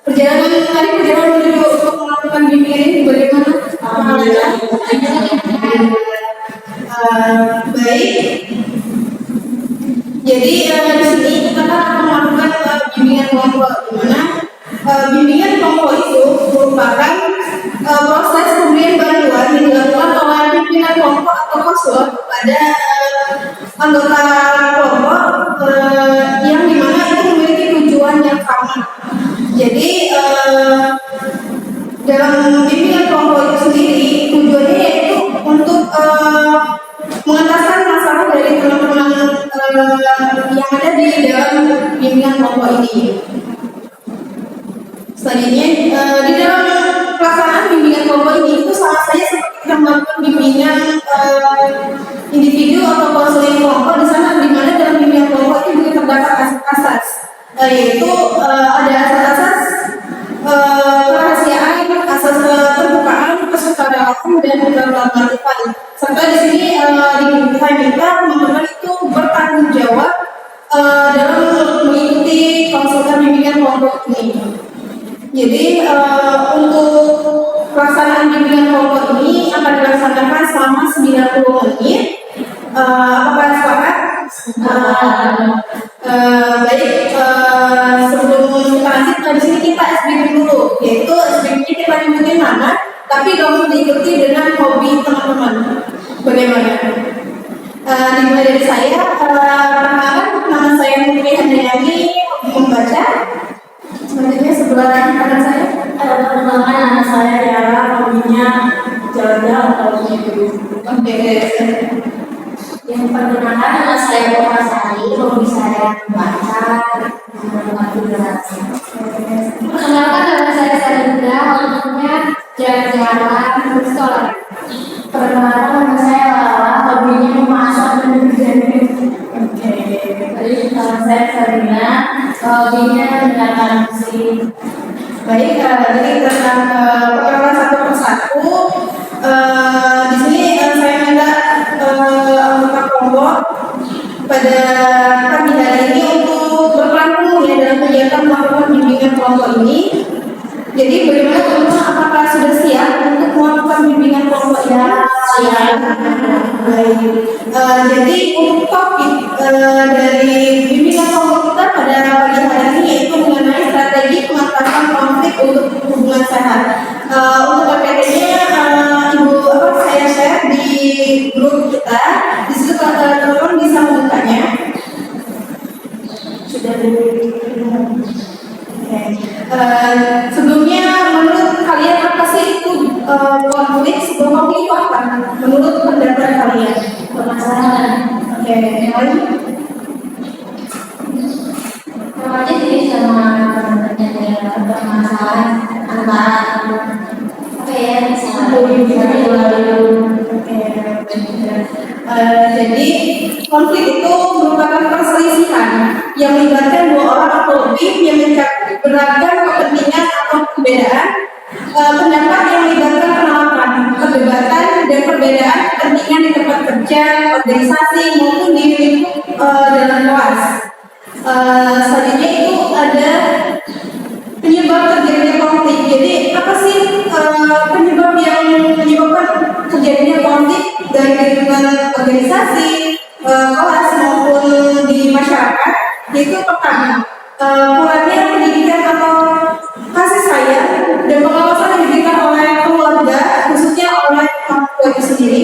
Perjalanan tadi perjalanan menuju untuk melakukan bimbingan ini bagaimana? Baik. Jadi di sini kita akan melakukan bimbingan kelompok, di mana bimbingan kelompok itu merupakan proses pemberian bantuan yang dilakukan oleh pimpinan kelompok atau konselor kepada anggota kelompok yang dimana itu memiliki tujuan yang sama. Jadi dalam bimbingan kelompok itu sendiri tujuannya yaitu untuk mengentaskan masalah dari teman-teman yang ada di dalam bimbingan kelompok ini. Selanjutnya di dalam pelaksanaan bimbingan kelompok ini itu sama saja seperti kita melakukan bimbingan individu atau konseling kelompok, di sana di mana dalam bimbingan kelompok itu juga terdapat asas-asas, yaitu ada asas-asas kerahasiaan, asas keterbukaan, kesukarelawan dan keterlambatan. Serta di sini kita minta teman-teman itu bertanggung jawab dalam mengikuti konsultan bimbingan kelompok ini. Jadi untuk pelaksanaan bimbingan kelompok ini akan dilaksanakan selama 90 menit. Apakah sepakat? Baik. Sebelum kita lanjut, di sini kita SBB dulu, yaitu SBB-nya kita nyebutin nama, tapi kamu diikuti dengan hobi teman-teman. Bagaimana? Dimulai dari saya. Perkenalkan, nama saya Mufri Handayani, membaca. Selanjutnya sebelah kanan saya. Perkenalkan, nama saya Yara, hobinya jalan-jalan atau Oke. Yang perkenalkan, nama saya Sari, hobi saya membaca, menikmati berarti. Perkenalkan, nama saya Sarinda, hobinya jalan-jalan, bersekolah. Perkenalkan, nama saya Lala, hobinya memasak dan berjani. Oke. Jadi nama saya Sarinda, hobinya mendengarkan musik. Baik, jadi tentang perkenalan satu persatu. Di sini saya minta anggota kelompok pada pagi hari ini untuk berperan penuh ya dalam kegiatan melakukan bimbingan kelompok ini. Jadi bagaimana teman-teman, apakah sudah siap untuk melakukan bimbingan kelompok ini? Siap. Baik. Jadi untuk topik dari bimbingan kelompok kita pada pagi hari ini yaitu mengenai strategi pengatasan konflik untuk hubungan sehat. Untuk PPT-nya saya share di grup kita. Di situ teman-teman bisa membukanya. Sudah sebelumnya, menurut kalian apa sih itu konflik? Sebuah konflik itu apa? Menurut pendapat kalian? Permasalahan. Oke, yang lain? Sama aja sih sama terjadi permasalahan antara jadi konflik itu merupakan perselisihan yang melibatkan dua orang atau lebih yang mencakup beragam kepentingan atau perbedaan pendapat yang melibatkan penolakan, perdebatan dan perbedaan kepentingan di tempat kerja, organisasi maupun di lingkup dalam kelas. Selanjutnya itu ada penyebab terjadinya konflik. Jadi apa sih penyebab yang menyebabkan terjadinya konflik dari lingkungan organisasi, kelas maupun di masyarakat? Itu pertama, kurangnya pendidikan atau kasih sayang dan pengawasan yang diberikan oleh keluarga, khususnya oleh orang tua itu sendiri.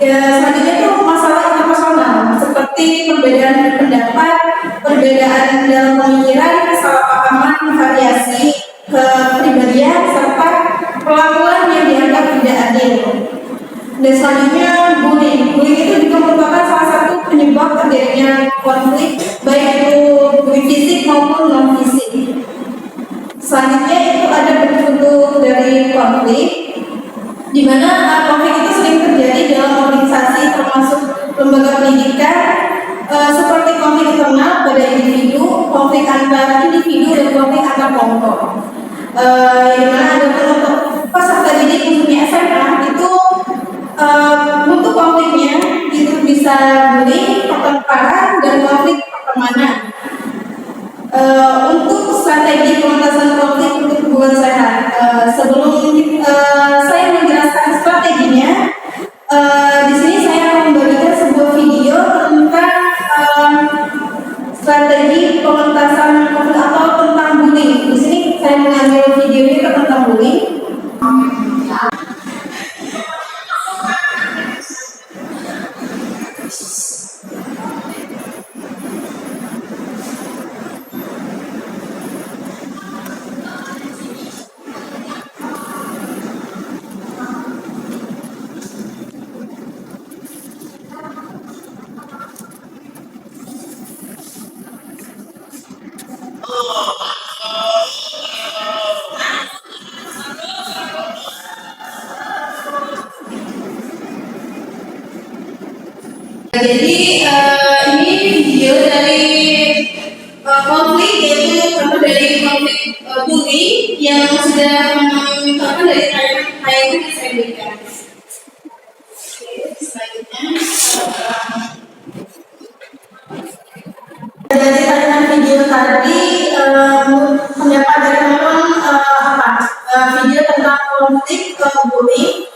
Selanjutnya itu masalah interpersonal seperti perbedaan pendapat, perbedaan dalam pemikiran, kesalahpahaman, variasi kepribadian, serta perlakuan yang dianggap tidak adil. Dan selanjutnya bullying. Bullying itu juga merupakan salah satu penyebab terjadinya konflik, baik itu bullying fisik maupun non fisik. Selanjutnya itu ada bentuk-bentuk dari konflik, di mana konflik itu sering terjadi dalam organisasi termasuk lembaga pendidikan, seperti konflik internal pada individu, konflik antar individu dan konflik antar kelompok. Di mana ada kelompok peserta didik khususnya SMA itu untuk konfliknya itu bisa bullying, pertengkaran dan konflik pertemanan. Jadi ini video dari konflik, yaitu contoh dari konflik bully yang sudah mencontohkan dari tayangan yang saya berikan. Selanjutnya, dari tayangan video tadi pendapat dari teman-teman video tentang konflik bully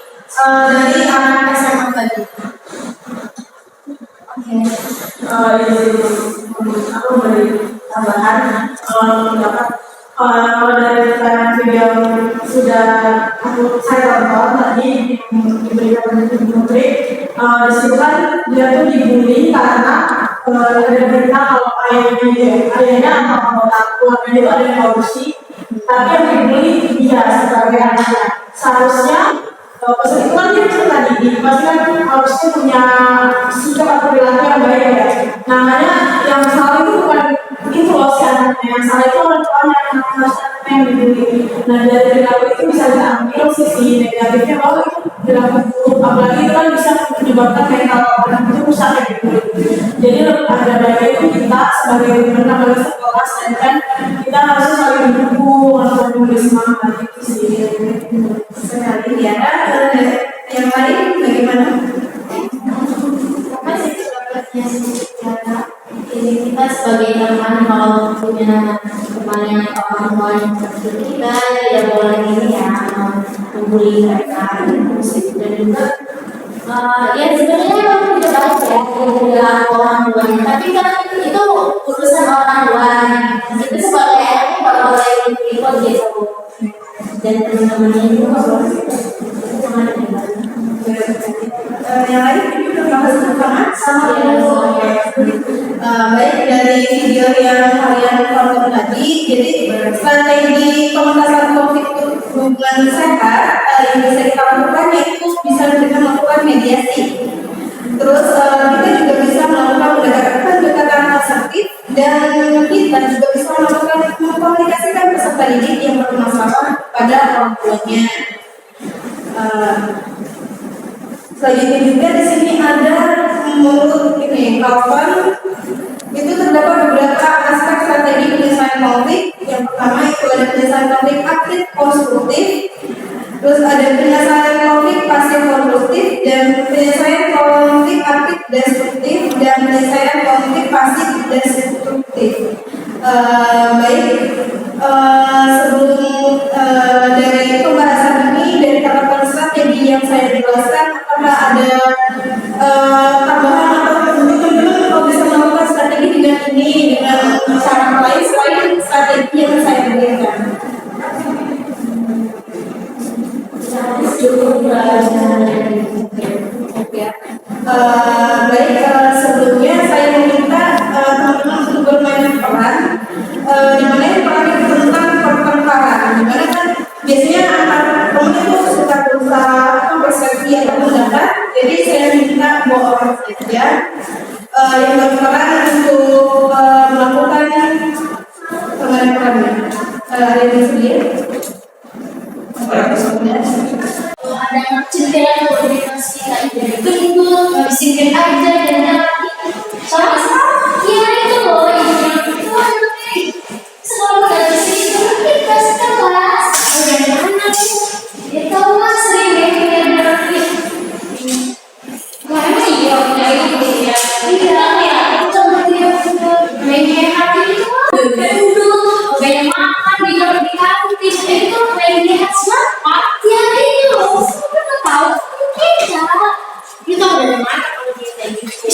dari anak SMA tadi. Aku beri tambahan pendapat kalau dari tayangan video yang sudah saya tonton tadi diberikan di Menteri, disitu kan dia tuh dibully karena ada berita kalau ayahnya atau anggota keluarganya itu ada yang korupsi, tapi yang dibully dia sebagai anaknya. Seharusnya pesan itu kan dia cerita pasti kan harusnya punya sikap atau perilaku yang baik ya. Namanya yang salah itu bukan itu loh si anaknya, yang salah itu orang tuanya, harusnya anaknya yang dibully. Nah dari perilaku itu bisa kita ambil sisi negatifnya bahwa itu perilaku buruk, apalagi itu kan bisa menyebabkan mental orang itu rusak kayak gitu. Jadi ada baiknya itu kita sebagai penambah sekolah dan kita harus saling mendukung atau memberi semangat itu sih. Sekali ya, yang lain bagaimana? Masih sebabnya secara ini kita sebagai teman kalau punya teman yang orang tua yang seperti kita ya boleh ini ya membuli mereka dan juga ya sebenarnya kalau tidak baik ya tidak orang tuanya, tapi kan itu urusan orang tua itu sebagai anak kalau boleh ikut gitu dan teman-temannya itu sangat hebat. Yang lain juga bahas tentang sama baik dari video yang kalian tonton tadi. Jadi strategi pengentasan konflik hubungan sehat yang bisa kita lakukan yaitu bisa kita melakukan mediasi. Terus kita juga bisa melakukan pendekatan asertif dan kita juga bisa melakukan mengkomunikasikan peserta didik yang bermasalah pada orang tuanya. Selanjutnya juga di sini ada menurut ini kawan itu terdapat beberapa aspek strategi penyelesaian konflik. Yang pertama itu ada penyelesaian konflik aktif konstruktif, terus ada penyelesaian konflik pasif konstruktif, dan penyelesaian konflik aktif destruktif, dan penyelesaian konflik pasif destruktif. Sebelum dari pembahasan ini dari tahapan strategi yang saya jelaskan, apakah ada tambahan atau teman-teman kalau bisa melakukan strategi dengan ini dengan cara lain selain strategi yang saya berikan? Sebelumnya saya meminta teman-teman untuk bermain peran, di mana yang peran itu tentang pertengkaran, di mana kan biasanya antar teman itu suka berusaha persepsi atau pendapat. Jadi saya minta dua orang saja yang berperan untuk melakukan perannya. Ada yang sendiri? Ada yang cendela komunikasi kayak gitu, bisikin aja dan nanti sama-sama ya itu loh itu selalu dari situ kita sekelas bagaimana ya tahu mas sering berarti mana iya dari itu ya tidak ya itu dia mainnya hati itu duduk banyak makan di kantin itu mainnya semangat ya itu loh semua tahu kita udah mana kalau dia kayak gitu.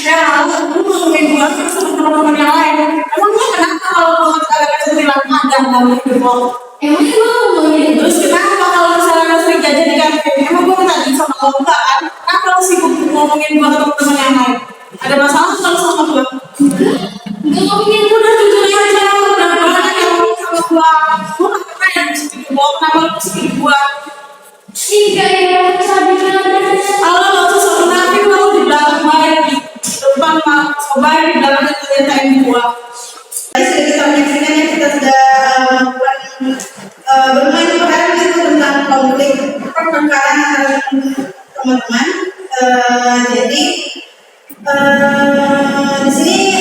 Ya, aku ngomongin buat teman-teman yang lain. Emangnya kenapa kalau kalian sering ada hal itu? Emang gue ngomongin Terus kenapa kalau misalnya sering jajan di kantin? Emang gue tadi sama kamu enggak kan? Kenapa kalau sih ngomongin buat teman-teman yang lain? Ada masalah kalau sama gue? gue ngomongin Udah jujur aja, udah banyak yang ngomong sama gue. Gue nggak pernah yang mesti gue. Kenapa lu mesti gue? tiga yang bisa bilang Kalau lo tuh satu nanti lo di belakang baik di depan mah, cobain di belakangnya ceritain gue. Tadi sudah kita menyaksikan ya, kita sudah melakukan bermain peran itu tentang konflik pertengkaran antara teman-teman. Jadi di sini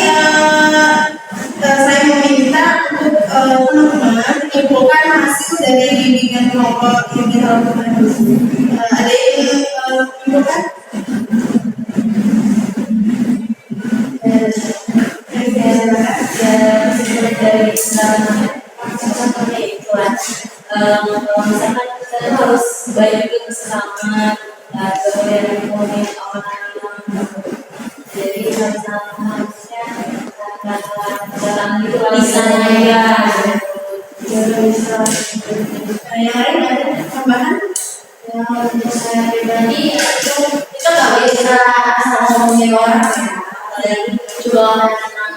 saya meminta untuk teman-teman menyimpulkan hasil dari bimbingan kelompok yang kita lakukan. Ada yang menyimpulkan? Dari contohnya itu misalkan kita harus baik itu sesama kemudian kemudian orang jadi harusnya dalam itu lisannya ya Yang lain ada tambahan? yang untuk saya pribadi itu kita nggak bisa asal ngomongin orang dan coba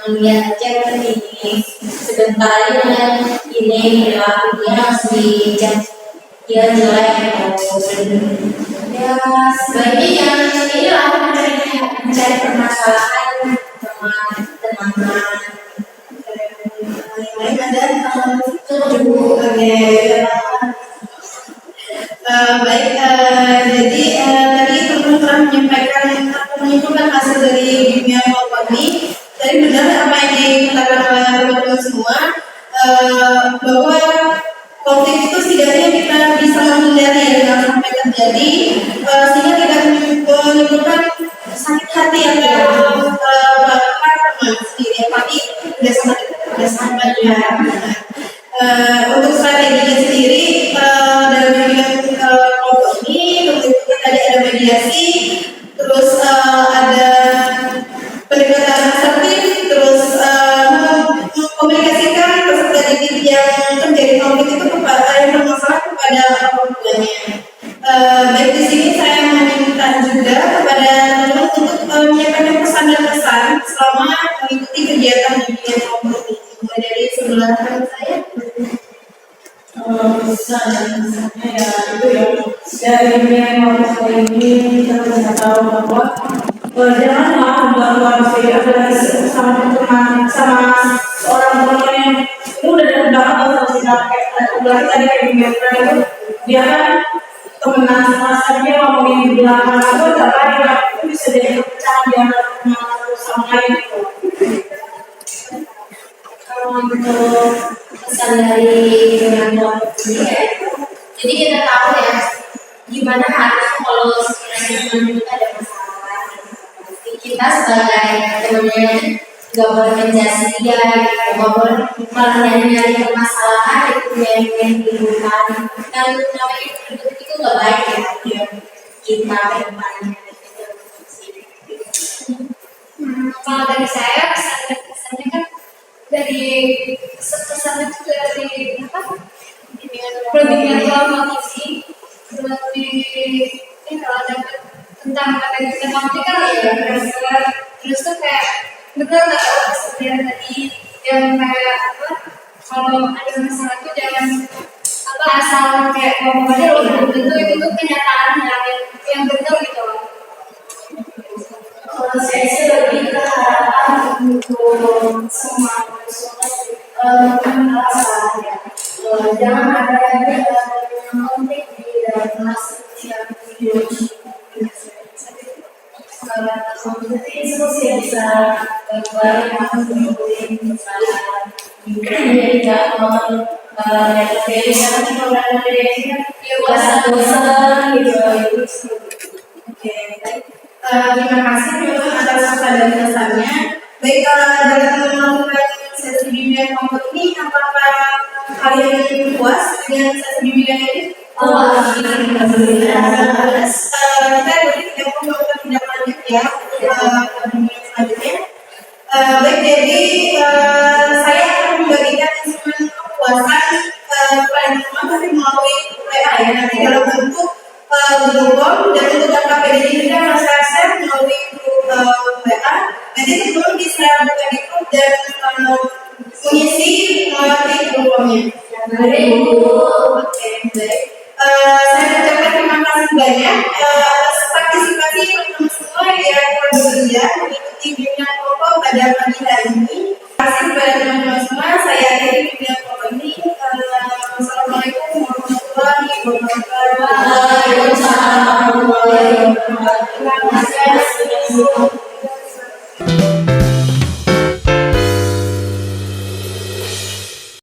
lihat aja kan ini sebentar dengan ini perilakunya harus dijat dia jelek ya sebaiknya jangan ini lah mencari permasalahan sama teman-teman Yang lain ada tambahan? itu Baik, jadi tadi teman-teman telah menyampaikan atau menyimpulkan hasil dari bimbingan kelompok ini. Tadi benar apa yang dikatakan oleh teman-teman semua, bahwa konflik itu setidaknya kita bisa menghindari ya, jangan sampai terjadi, sehingga tidak menimbulkan sakit hati atau teman sendiri, tapi tidak sampai untuk strateginya sendiri dalam bimbingan kelompok ini tentunya tadi ada mediasi, terus ada pendekatan asertif, terus mengkomunikasikan peserta didik yang terjadi konflik itu kepada yang bermasalah kepada orang tuanya. Baik di sini saya meminta juga kepada teman-teman untuk menyampaikan pesan dan kesan selama mengikuti kegiatan bimbingan kelompok ini. Mulai dari sebelah kanan saya. Bisa dan misalnya ya itu ya dari bimbingan kelompok ini kita bisa tahu bahwa janganlah membuat konflik apalagi sama teman sama seorang teman yang itu udah banget atau tidak kayak tadi kayak bimbingan itu dia kan temenan sama dia ngomongin di belakang itu nggak baik itu bisa jadi perpecahan di antara teman sama lain itu. untuk pesan dari bimbingan kelompok ini ya jadi kita tahu ya gimana harusnya kalau sekiranya teman kita ada masalah kita sebagai temannya nggak boleh menjudge dia nggak boleh malah nyari permasalahan itu yang diribukan dan namanya itu nggak baik ya kita ke depannya kalau dari saya pesannya kan dari pesan itu dari apa bimbingan kelompok ini lebih ini kalau dapat tentang materi kita konflik kan ya terus tuh kayak betul nggak sebenarnya tadi yang kayak apa kalau ada masalah tuh jangan apa asal kayak ngomong aja loh tentu itu tuh kenyataan yang betul gitu loh. Kalau saya sih lebih ke harapan untuk semua masalah ya jangan ada konflik di dalam kelas yang ideologi diskusi yang bisa berbagai macam bentuk misalnya jadi kalau dari kami program dari bosan gitu Oke, baik. Terima kasih teman-teman atas pesan dan kesannya. Baik, dalam melakukan sesi bimbingan kelompok ini, apakah kalian puas dengan sesi bimbingan ini? Kita berarti tidak perlu melakukan tindak lanjut ya untuk bimbingan selanjutnya. Baik, jadi saya akan membagikan instrumen kepuasan kepada teman-teman tapi melalui WA ya, nanti dalam bentuk Google Form dan untuk KPD ini kita akan share melalui grup WA. Nanti teman-teman bisa buka di grup dan mengisi melalui Google Formnya. Oke, baik. Saya ucapkan terima kasih banyak atas partisipasi teman-teman semua yang telah bekerja mengikuti bimbingan kelompok pada pagi hari ini. Terima kasih kepada teman-teman semua. Saya akhiri bimbingan kelompok ini. Wassalamualaikum warahmatullahi wabarakatuh. Waalaikumsalam warahmatullahi wabarakatuh. isi